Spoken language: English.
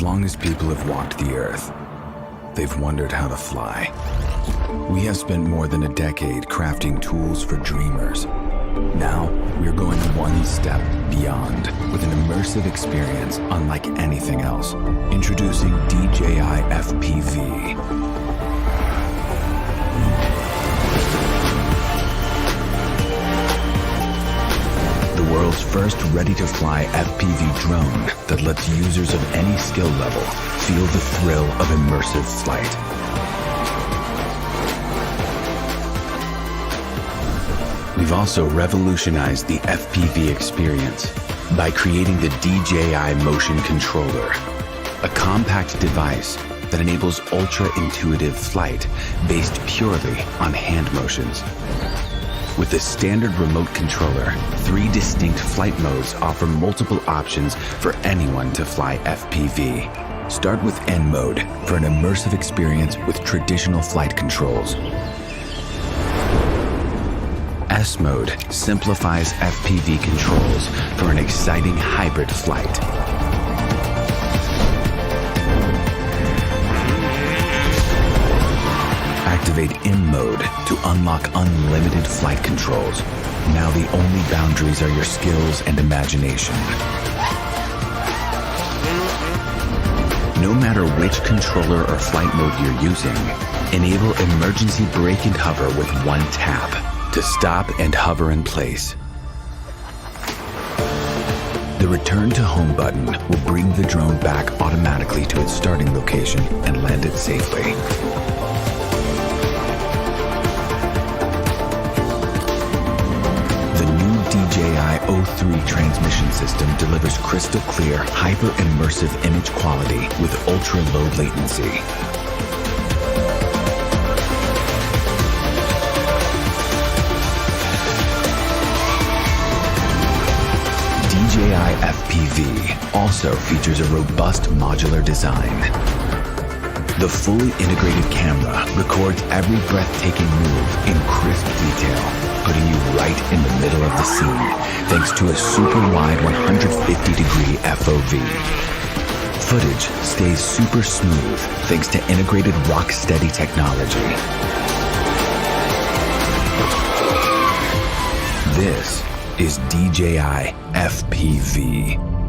As long as people have walked the earth, they've wondered how to fly. We have spent more than a decade crafting tools for dreamers. Now, we're going one step beyond with an immersive experience unlike anything else. Introducing DJI FPV. The world's first ready-to-fly FPV drone that lets users of any skill level feel the thrill of immersive flight. We've also revolutionized the FPV experience by creating the DJI Motion Controller, a compact device that enables ultra-intuitive flight based purely on hand motions. With the standard remote controller, 3 distinct flight modes offer multiple options for anyone to fly FPV. Start with N mode for an immersive experience with traditional flight controls. S mode simplifies FPV controls for an exciting hybrid flight. Activate M mode to unlock unlimited flight controls. Now the only boundaries are your skills and imagination. No matter which controller or flight mode you're using, enable emergency brake and hover with one tap to stop and hover in place. The Return to Home button will bring the drone back automatically to its starting location and land it safely. The new DJI O3 transmission system delivers crystal clear, hyper-immersive image quality with ultra-low latency. DJI FPV also features a robust modular design. The fully integrated camera records every breathtaking move in crisp detail, putting you right in the middle of the scene thanks to a super wide 150-degree FOV. Footage stays super smooth thanks to integrated rock-steady technology. This is DJI FPV.